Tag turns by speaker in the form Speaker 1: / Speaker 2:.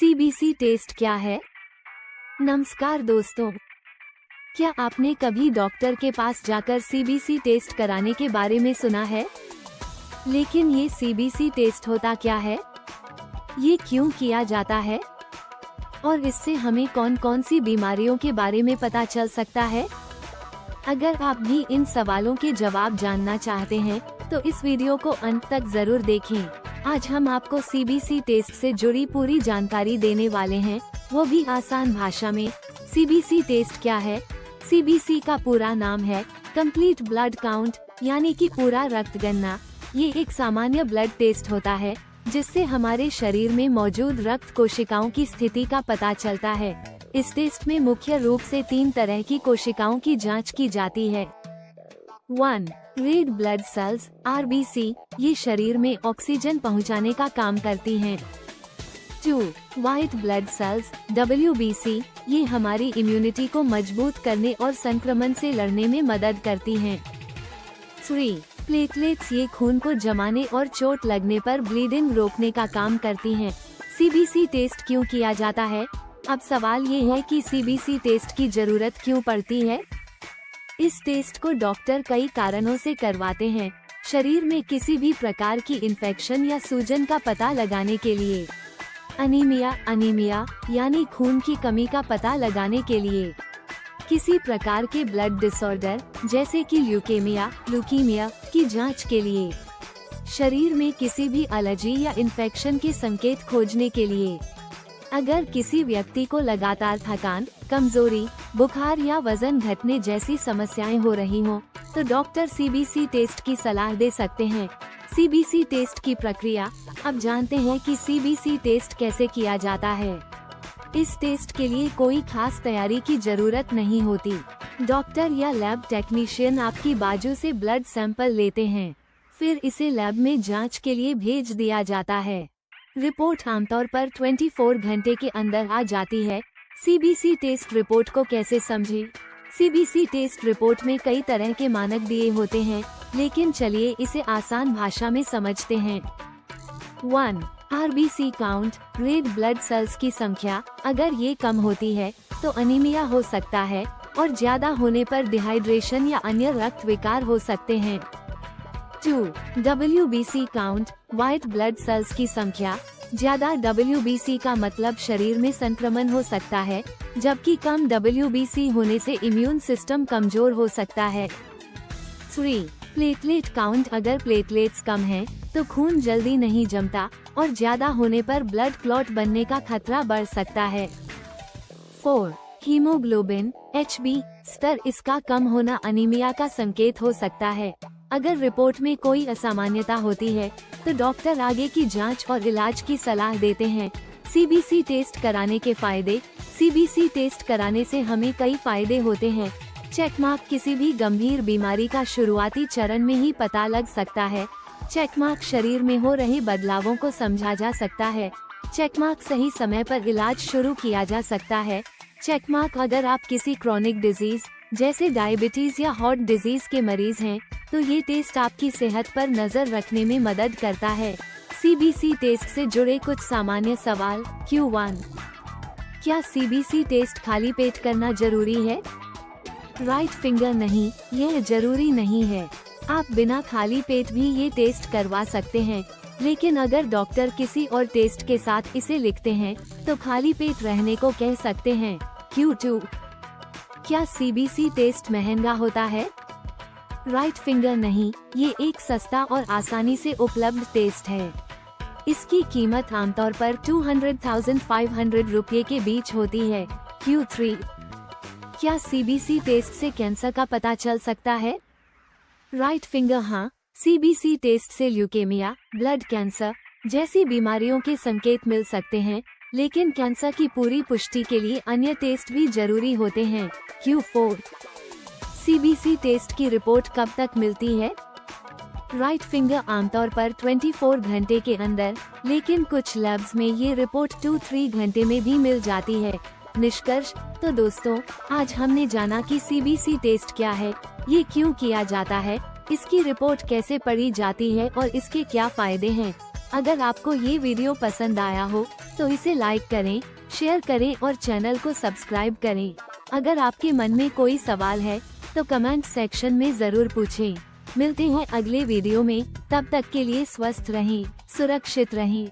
Speaker 1: CBC test क्या है? नमस्कार दोस्तों, क्या आपने कभी डॉक्टर के पास जाकर सीबीसी टेस्ट कराने के बारे में सुना है? लेकिन ये सीबीसी टेस्ट होता क्या है? ये क्यों किया जाता है? और इससे हमें कौन कौन सी बीमारियों के बारे में पता चल सकता है? अगर आप भी इन सवालों के जवाब जानना चाहते हैं, तो इस वीडियो को अंत तक जरूर देखें। आज हम आपको सीबीसी टेस्ट से जुड़ी पूरी जानकारी देने वाले हैं, वो भी आसान भाषा में। सीबीसी टेस्ट क्या है? सीबीसी का पूरा नाम है कंप्लीट ब्लड काउंट, यानी कि पूरा रक्त गणना। ये एक सामान्य ब्लड टेस्ट होता है जिससे हमारे शरीर में मौजूद रक्त कोशिकाओं की स्थिति का पता चलता है। इस टेस्ट में मुख्य रूप से 3 तरह की कोशिकाओं की जांच की जाती है। 1. रेड ब्लड सेल्स (RBC), ये शरीर में ऑक्सीजन पहुंचाने का काम करती हैं। 2. व्हाइट ब्लड सेल्स (WBC), ये हमारी इम्यूनिटी को मजबूत करने और संक्रमण से लड़ने में मदद करती हैं। 3. प्लेटलेट्स, ये खून को जमाने और चोट लगने पर ब्लीडिंग रोकने का काम करती हैं। सीबीसी टेस्ट क्यों किया जाता है? अब सवाल ये है कि सीबीसी टेस्ट की जरूरत क्यों पड़ती है? इस टेस्ट को डॉक्टर कई कारणों से करवाते हैं। शरीर में किसी भी प्रकार की इन्फेक्शन या सूजन का पता लगाने के लिए, अनीमिया यानी खून की कमी का पता लगाने के लिए, किसी प्रकार के ब्लड डिसऑर्डर जैसे कि ल्यूकीमिया की जांच के लिए, शरीर में किसी भी एलर्जी या इन्फेक्शन के संकेत खोजने के लिए। अगर किसी व्यक्ति को लगातार थकान, कमजोरी, बुखार या वजन घटने जैसी समस्याएं हो रही हों, तो डॉक्टर सीबीसी टेस्ट की सलाह दे सकते हैं। सीबीसी टेस्ट की प्रक्रिया। अब जानते हैं कि सीबीसी टेस्ट कैसे किया जाता है। इस टेस्ट के लिए कोई खास तैयारी की जरूरत नहीं होती। डॉक्टर या लैब टेक्नीशियन आपकी बाजू से ब्लड सैंपल लेते हैं, फिर इसे लैब में जांच के लिए भेज दिया जाता है। रिपोर्ट आमतौर पर 24 घंटे के अंदर आ जाती है। सीबीसी टेस्ट रिपोर्ट को कैसे समझें? सीबीसी टेस्ट रिपोर्ट में कई तरह के मानक दिए होते हैं, लेकिन चलिए इसे आसान भाषा में समझते हैं। 1. RBC count, red blood cells की संख्या। अगर ये कम होती है तो अनीमिया हो सकता है, और ज्यादा होने पर डिहाइड्रेशन या अन्य रक्त विकार हो सकते हैं। 2. WBC count, white blood cells की संख्या। ज्यादा WBC का मतलब शरीर में संक्रमण हो सकता है, जबकि कम WBC होने से इम्यून सिस्टम कमजोर हो सकता है। 3. प्लेटलेट काउंट, अगर प्लेटलेट्स कम हैं, तो खून जल्दी नहीं जमता और ज्यादा होने पर ब्लड क्लॉट बनने का खतरा बढ़ सकता है। 4. हीमोग्लोबिन (HB) स्तर, इसका कम होना अनीमिया का संकेत हो सकता है। अगर रिपोर्ट में कोई असामान्यता होती है, तो डॉक्टर आगे की जांच और इलाज की सलाह देते हैं। सीबीसी टेस्ट कराने के फायदे। सीबीसी टेस्ट कराने से हमें कई फायदे होते हैं। चेकमार्क, किसी भी गंभीर बीमारी का शुरुआती चरण में ही पता लग सकता है। चेकमार्क, शरीर में हो रहे बदलावों को समझा जा सकता है। चेकमार्क, सही समय पर इलाज शुरू किया जा सकता है। चेकमार्क, अगर आप किसी क्रॉनिक डिजीज जैसे डायबिटीज या हार्ट डिजीज के मरीज हैं, तो ये टेस्ट आपकी सेहत पर नजर रखने में मदद करता है। सीबीसी टेस्ट से जुड़े कुछ सामान्य सवाल। Q1. क्या सीबीसी टेस्ट खाली पेट करना जरूरी है? राइट फिंगर नहीं, यह जरूरी नहीं है। आप बिना खाली पेट भी ये टेस्ट करवा सकते हैं, लेकिन अगर डॉक्टर किसी और टेस्ट के साथ इसे लिखते हैं, तो खाली पेट रहने को कह सकते हैं। Q2. क्या सीबीसी टेस्ट महंगा होता है? राइट फिंगर नहीं, ये एक सस्ता और आसानी से उपलब्ध टेस्ट है। इसकी कीमत आमतौर पर 200,500 रुपये के बीच होती है। Q3. क्या सीबीसी टेस्ट से कैंसर का पता चल सकता है? राइट फिंगर हाँ, सीबीसी टेस्ट से ल्यूकेमिया, ब्लड कैंसर जैसी बीमारियों के संकेत मिल सकते हैं, लेकिन कैंसर की पूरी पुष्टि के लिए अन्य टेस्ट भी जरूरी होते हैं। Q4. सीबीसी टेस्ट की रिपोर्ट कब तक मिलती है? राइट फिंगर आमतौर पर 24 घंटे के अंदर, लेकिन कुछ लैब्स में ये रिपोर्ट 2-3 घंटे में भी मिल जाती है। निष्कर्ष। तो दोस्तों, आज हमने जाना कि सीबीसी टेस्ट क्या है, ये क्यों किया जाता है, इसकी रिपोर्ट कैसे पढ़ी जाती है और इसके क्या फायदे हैं। अगर आपको ये वीडियो पसंद आया हो तो इसे लाइक करें, शेयर करें और चैनल को सब्सक्राइब करें। अगर आपके मन में कोई सवाल है तो कमेंट सेक्शन में जरूर पूछें। मिलते हैं अगले वीडियो में, तब तक के लिए स्वस्थ रहें, सुरक्षित रहें।